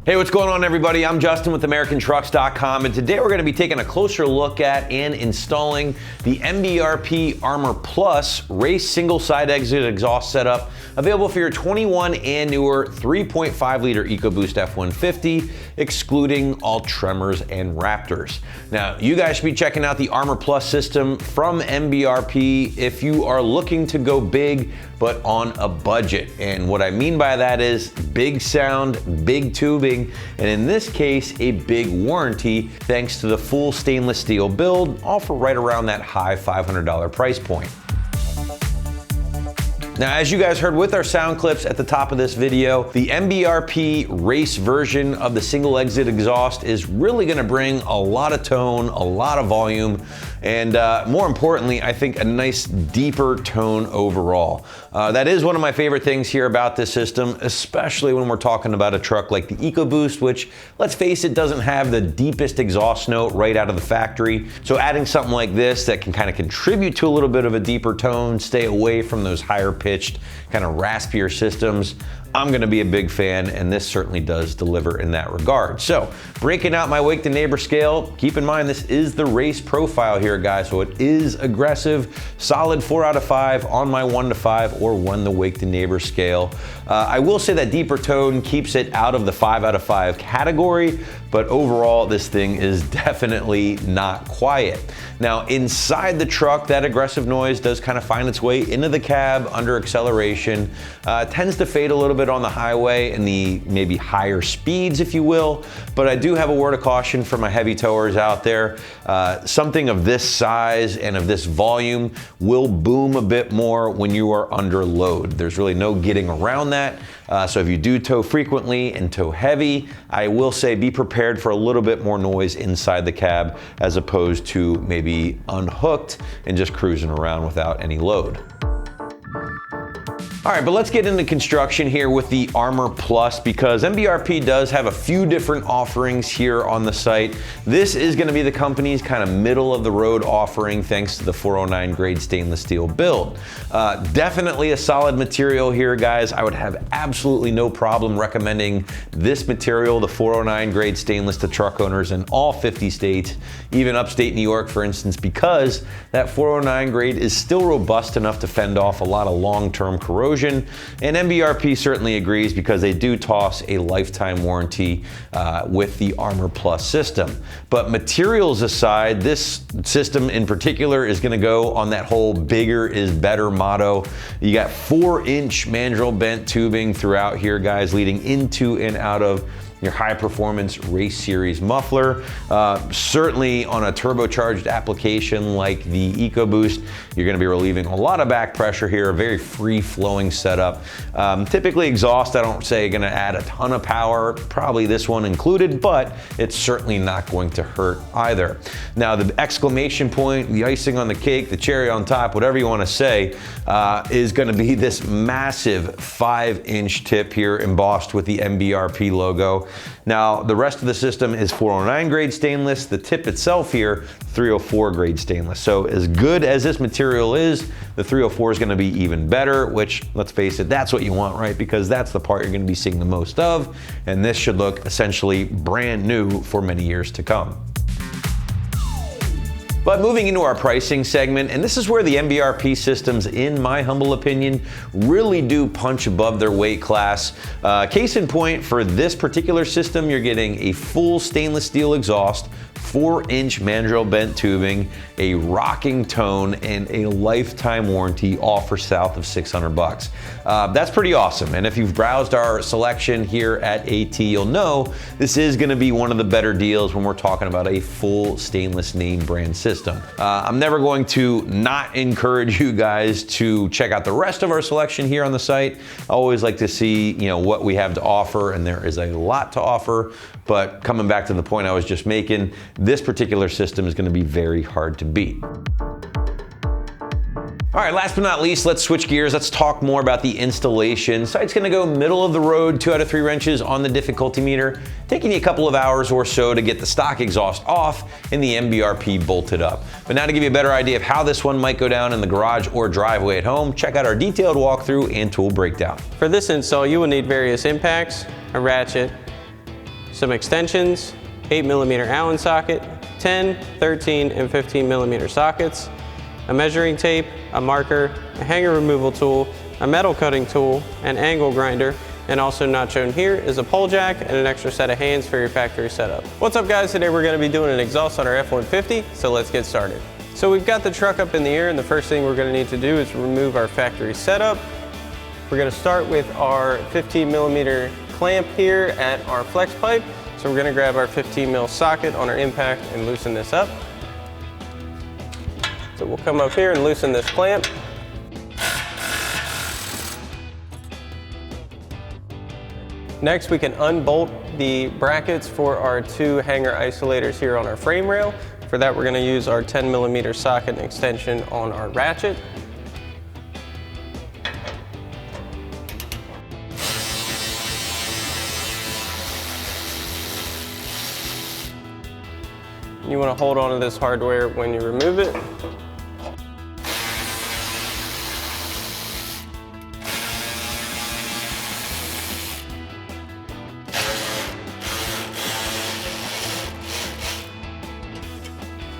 Hey, what's going on, everybody? I'm Justin with AmericanTrucks.com, and today we're going to be taking a closer look at and installing the MBRP Armor Plus race single side exit exhaust setup, available for your 21 and newer 3.5 liter EcoBoost F-150, excluding all Tremors and Raptors. Now, you guys should be checking out the Armor Plus system from MBRP if you are looking to go big, but on a budget. And what I mean by that is big sound, big tubing, and in this case, a big warranty thanks to the full stainless steel build, all for right around that high $500 price point. Now, as you guys heard with our sound clips at the top of this video, the MBRP race version of the single exit exhaust is really gonna bring a lot of tone, a lot of volume, and more importantly, I think a nice deeper tone overall. That is one of my favorite things here about this system, especially when we're talking about a truck like the EcoBoost, which, let's face it, doesn't have the deepest exhaust note right out of the factory. So adding something like this that can kind of contribute to a little bit of a deeper tone, stay away from those higher pitched, kind of raspier systems, I'm gonna be a big fan, and this certainly does deliver in that regard. So, breaking out my wake to neighbor scale, keep in mind this is the race profile here, guys, so it is aggressive, solid 4 out of 5 on my 1 to 5 or 1 the wake to neighbor scale. I will say that deeper tone keeps it out of the 5 out of 5 category, but overall this thing is definitely not quiet. Now, inside the truck, that aggressive noise does kind of find its way into the cab under acceleration. Tends to fade a little bit on the highway and the maybe higher speeds, if you will, but I do have a word of caution for my heavy towers out there. Something of this size and of this volume will boom a bit more when you are under load. There's really no getting around that. So if you do tow frequently and tow heavy, I will say be prepared for a little bit more noise inside the cab as opposed to maybe unhooked and just cruising around without any load. All right, but let's get into construction here with the Armor Plus, because MBRP does have a few different offerings here on the site. This is gonna be the company's kind of middle of the road offering thanks to the 409 grade stainless steel build. Definitely a solid material here, guys. I would have absolutely no problem recommending this material, the 409 grade stainless, to truck owners in all 50 states, even upstate New York, for instance, because that 409 grade is still robust enough to fend off a lot of long-term corrosion. And MBRP certainly agrees because they do toss a lifetime warranty with the Armor Plus system. But materials aside, this system in particular is gonna go on that whole bigger is better motto. You got 4-inch mandrel bent tubing throughout here, guys, leading into and out of your high performance race series muffler. Certainly on a turbocharged application like the EcoBoost, you're gonna be relieving a lot of back pressure here, a very free flowing setup. Typically exhaust, I don't say gonna add a ton of power, probably this one included, but it's certainly not going to hurt either. Now the exclamation point, the icing on the cake, the cherry on top, whatever you wanna say, is gonna be this massive 5-inch tip here embossed with the MBRP logo. Now, the rest of the system is 409 grade stainless. The tip itself here, 304 grade stainless. So as good as this material is, the 304 is gonna be even better, which, let's face it, that's what you want, right? Because that's the part you're gonna be seeing the most of. And this should look essentially brand new for many years to come. But moving into our pricing segment, and this is where the MBRP systems, in my humble opinion, really do punch above their weight class. Case in point, for this particular system, you're getting a full stainless steel exhaust, 4-inch mandrel bent tubing, a rocking tone, and a lifetime warranty, all for south of 600 bucks. That's pretty awesome. And if you've browsed our selection here at AT, you'll know this is gonna be one of the better deals when we're talking about a full stainless name brand system. I'm never going to not encourage you guys to check out the rest of our selection here on the site. I always like to see, what we have to offer, and there is a lot to offer. But coming back to the point I was just making, this particular system is gonna be very hard to beat. All right, last but not least, let's switch gears. Let's talk more about the installation. Site's gonna go middle of the road, 2 out of 3 wrenches on the difficulty meter, taking you a couple of hours or so to get the stock exhaust off and the MBRP bolted up. But now to give you a better idea of how this one might go down in the garage or driveway at home, check out our detailed walkthrough and tool breakdown. For this install, you will need various impacts, a ratchet, some extensions, 8mm Allen socket, 10, 13, and 15mm sockets, a measuring tape, a marker, a hanger removal tool, a metal cutting tool, an angle grinder, and also not shown here is a pole jack and an extra set of hands for your factory setup. What's up guys, today we're going to be doing an exhaust on our F-150, so let's get started. So we've got the truck up in the air, and the first thing we're going to need to do is remove our factory setup. We're going to start with our 15mm clamp here at our flex pipe. So we're going to grab our 15mm socket on our impact and loosen this up. So we'll come up here and loosen this clamp. Next, we can unbolt the brackets for our two hanger isolators here on our frame rail. For that, we're going to use our 10mm socket and extension on our ratchet. You want to hold on to this hardware when you remove it.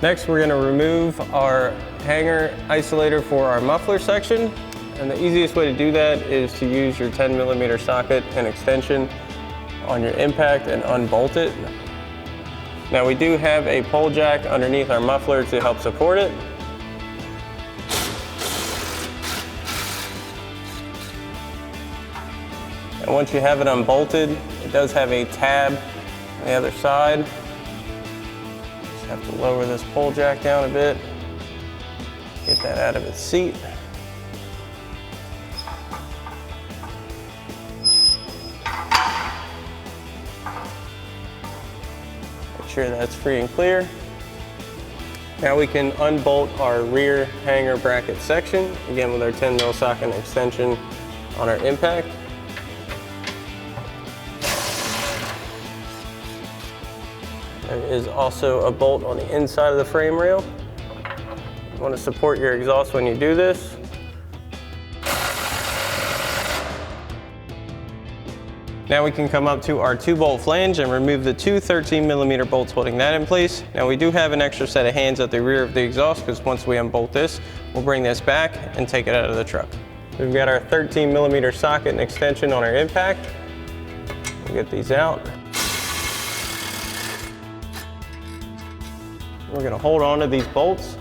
Next, we're going to remove our hanger isolator for our muffler section. And the easiest way to do that is to use your 10mm socket and extension on your impact and unbolt it. Now we do have a pole jack underneath our muffler to help support it. And once you have it unbolted, it does have a tab on the other side. Just have to lower this pole jack down a bit, get that out of its seat. Sure that's free and clear. Now we can unbolt our rear hanger bracket section, again with our 10mm socket and extension on our impact. There is also a bolt on the inside of the frame rail. You want to support your exhaust when you do this. Now we can come up to our 2-bolt flange and remove the two 13mm bolts holding that in place. Now we do have an extra set of hands at the rear of the exhaust because once we unbolt this, we'll bring this back and take it out of the truck. We've got our 13mm socket and extension on our impact. We'll get these out. We're going to hold on to these bolts.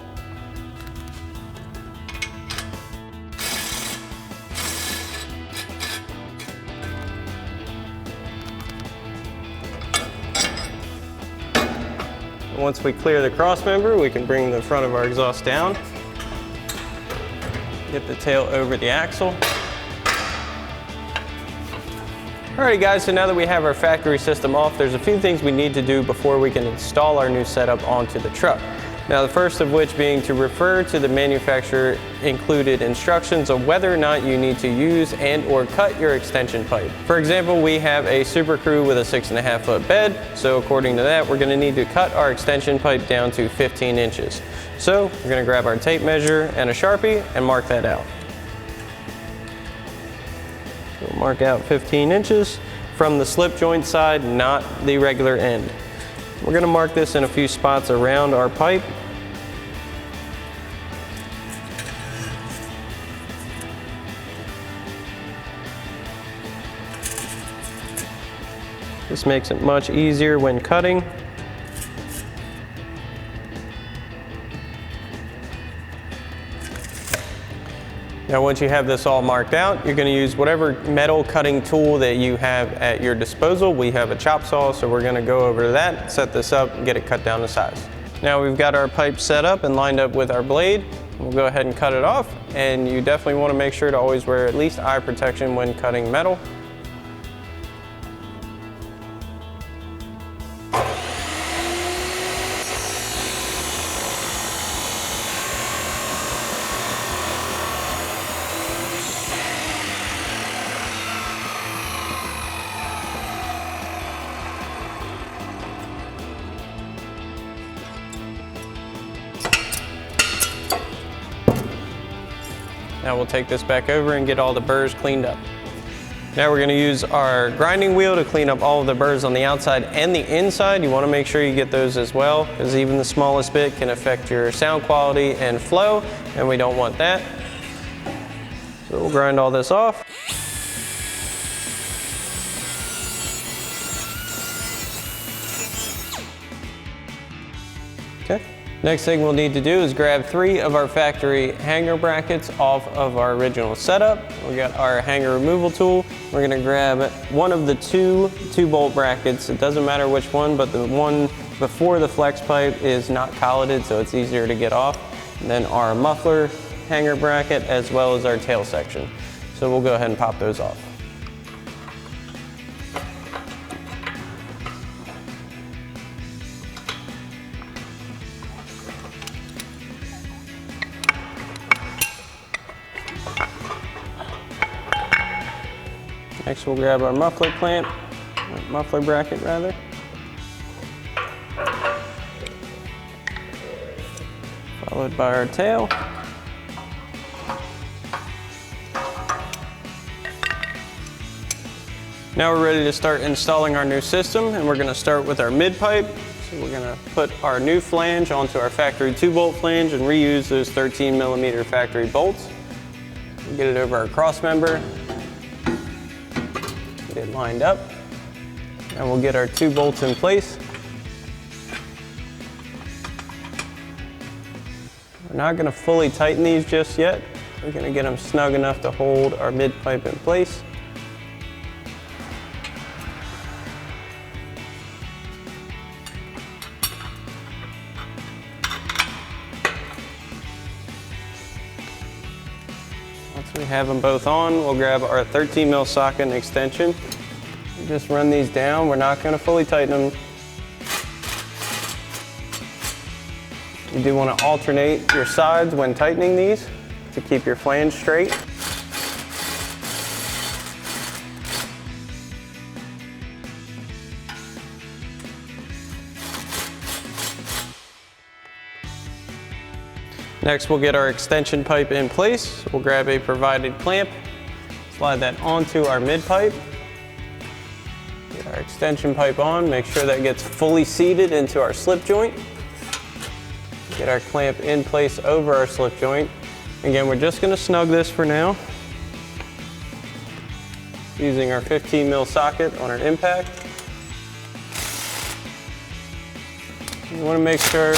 Once we clear the cross member, we can bring the front of our exhaust down, get the tail over the axle. Alrighty guys, so now that we have our factory system off, there's a few things we need to do before we can install our new setup onto the truck. Now the first of which being to refer to the manufacturer included instructions of whether or not you need to use and or cut your extension pipe. For example, we have a Super Crew with a 6.5 foot bed, so according to that we're going to need to cut our extension pipe down to 15 inches. So we're going to grab our tape measure and a Sharpie and mark that out. We'll mark out 15 inches from the slip joint side, not the regular end. We're going to mark this in a few spots around our pipe. This makes it much easier when cutting. Now once you have this all marked out, you're going to use whatever metal cutting tool that you have at your disposal. We have a chop saw, so we're going to go over to that, set this up, and get it cut down to size. Now we've got our pipe set up and lined up with our blade. We'll go ahead and cut it off, and you definitely want to make sure to always wear at least eye protection when cutting metal. Now we'll take this back over and get all the burrs cleaned up. Now we're going to use our grinding wheel to clean up all of the burrs on the outside and the inside. You want to make sure you get those as well, because even the smallest bit can affect your sound quality and flow, and we don't want that. So we'll grind all this off. Okay. Next thing we'll need to do is grab 3 of our factory hanger brackets off of our original setup. We got our hanger removal tool. We're gonna grab one of the two 2-bolt brackets. It doesn't matter which one, but the one before the flex pipe is not colleted, so it's easier to get off. And then our muffler hanger bracket, as well as our tail section. So we'll go ahead and pop those off. Next we'll grab our muffler clamp, muffler bracket rather. Followed by our tail. Now we're ready to start installing our new system, and we're going to start with our mid pipe. So we're going to put our new flange onto our factory 2-bolt flange and reuse those 13mm factory bolts. We'll get it over our cross member. Get it lined up, and we'll get our 2 bolts in place. We're not going to fully tighten these just yet. We're going to get them snug enough to hold our mid pipe in place. Once we have them both on, we'll grab our 13mm socket and extension. Just run these down. We're not going to fully tighten them. You do want to alternate your sides when tightening these to keep your flange straight. Next, we'll get our extension pipe in place. We'll grab a provided clamp, slide that onto our mid pipe. Get our extension pipe on, make sure that gets fully seated into our slip joint. Get our clamp in place over our slip joint. Again, we're just gonna snug this for now, using our 15mm socket on our impact. You wanna make sure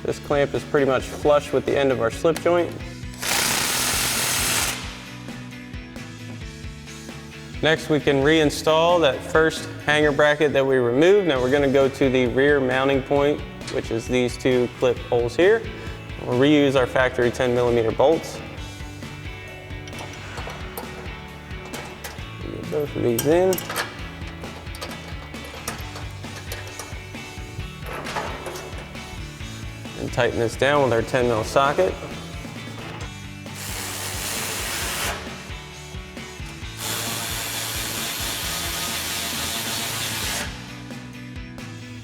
this clamp is pretty much flush with the end of our slip joint. Next, we can reinstall that first hanger bracket that we removed. Now we're going to go to the rear mounting point, which is these 2 clip holes here. We'll reuse our factory 10mm bolts. Get both of these in. And tighten this down with our 10mm socket.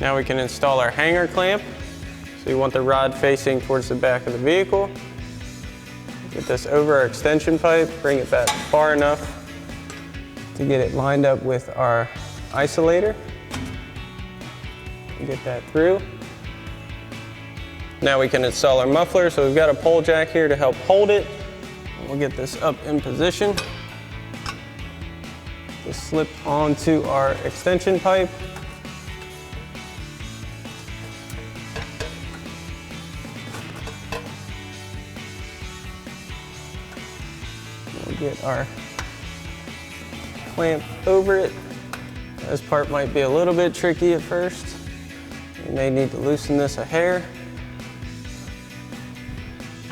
Now we can install our hanger clamp. So you want the rod facing towards the back of the vehicle. Get this over our extension pipe, bring it back far enough to get it lined up with our isolator. Get that through. Now we can install our muffler. So we've got a pole jack here to help hold it. We'll get this up in position. Just slip onto our extension pipe. We'll get our clamp over it. This part might be a little bit tricky at first. You may need to loosen this a hair.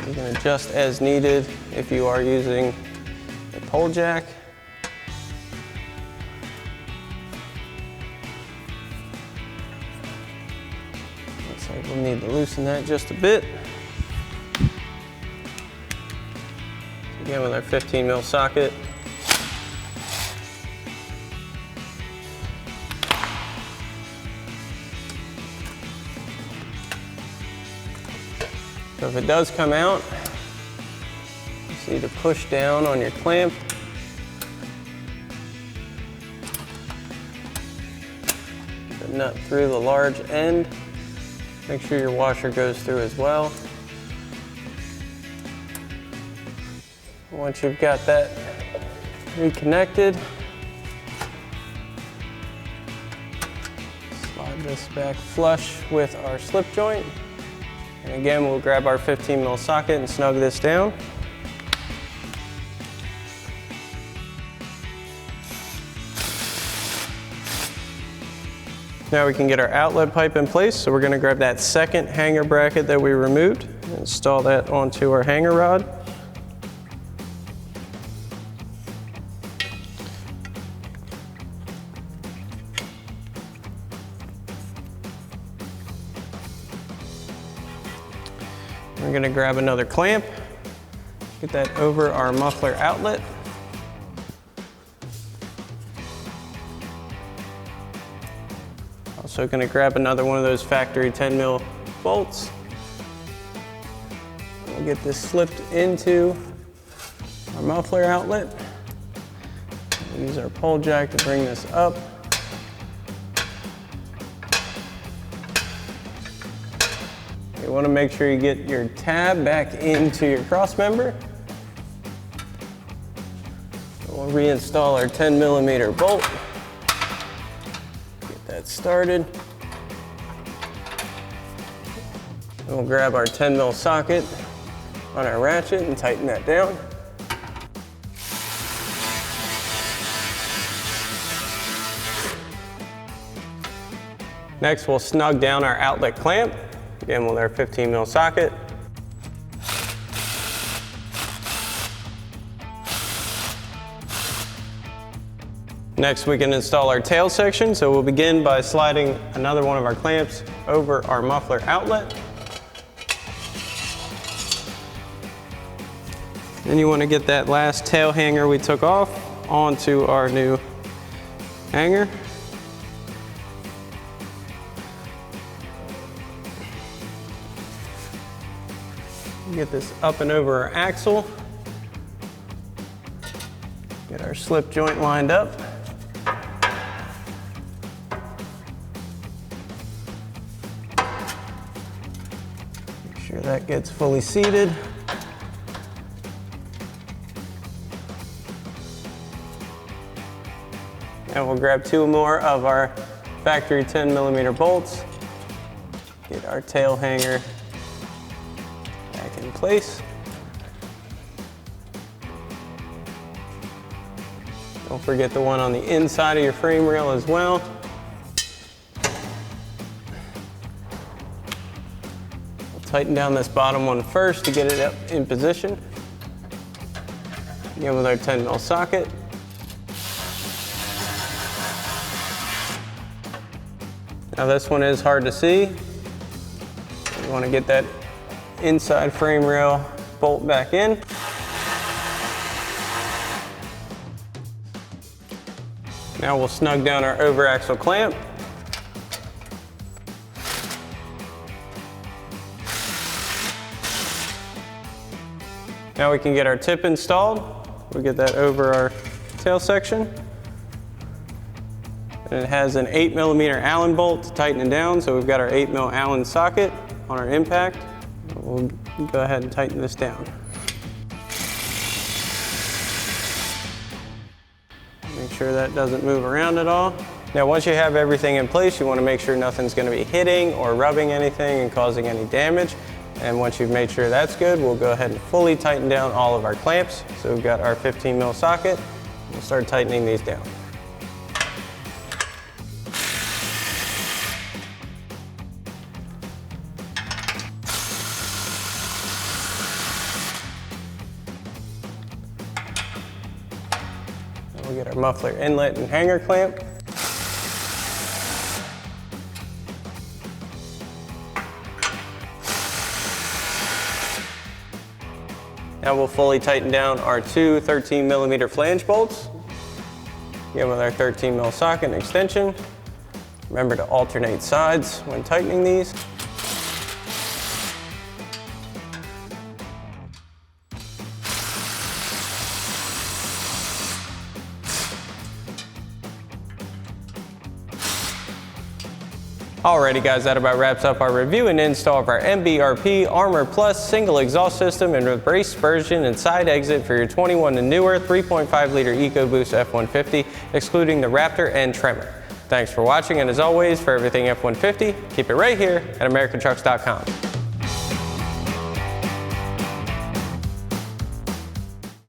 You can adjust as needed if you are using a pole jack. Looks like we'll need to loosen that just a bit. Again, with our 15mm socket. So if it does come out, you just need to push down on your clamp nut through the large end. Make sure your washer goes through as well. Once you've got that reconnected, slide this back flush with our slip joint. And again, we'll grab our 15 mil socket and snug this down. Now we can get our outlet pipe in place, so we're going to grab that second hanger bracket that we removed and install that onto our hanger rod. We're going to grab another clamp, get that over our muffler outlet. Also going to grab another one of those factory 10 mil bolts. We'll get this slipped into our muffler outlet. We'll use our pull jack to bring this up. You want to make sure you get your tab back into your cross member. We'll reinstall our 10 millimeter bolt. Get that started. And we'll grab our 10 mil socket on our ratchet and tighten that down. Next, we'll snug down our outlet clamp. Again, with our 15 mil socket. Next, we can install our tail section. So we'll begin by sliding another one of our clamps over our muffler outlet. Then you want to get that last tail hanger we took off onto our new hanger. Get this up and over our axle. Get our slip joint lined up. Make sure that gets fully seated. And we'll grab two more of our factory 10 millimeter bolts. Get our tail hanger in place. Don't forget the one on the inside of your frame rail as well. We'll tighten down this bottom one first to get it up in position. Again with our 10 mil socket. Now this one is hard to see. You want to get that inside frame rail bolt back in. Now we'll snug down our over axle clamp. Now we can get our tip installed. We'll get that over our tail section. And it has an 8 millimeter Allen bolt to tighten it down, so we've got our 8 mil Allen socket on our impact. We'll go ahead and tighten this down. Make sure that doesn't move around at all. Now once you have everything in place, you want to make sure nothing's going to be hitting or rubbing anything and causing any damage. And once you've made sure that's good, we'll go ahead and fully tighten down all of our clamps. So we've got our 15 mil socket. We'll start tightening these down. We'll get our muffler inlet and hanger clamp. Now we'll fully tighten down our two 13 millimeter flange bolts. Again with our 13 mil socket and extension. Remember to alternate sides when tightening these. Alrighty guys, that about wraps up our review and install of our MBRP Armor Plus single exhaust system and with brace dispersion and side exit for your 21 and newer 3.5 liter EcoBoost F-150, excluding the Raptor and Tremor. Thanks for watching, and as always, for everything F-150, keep it right here at AmericanTrucks.com.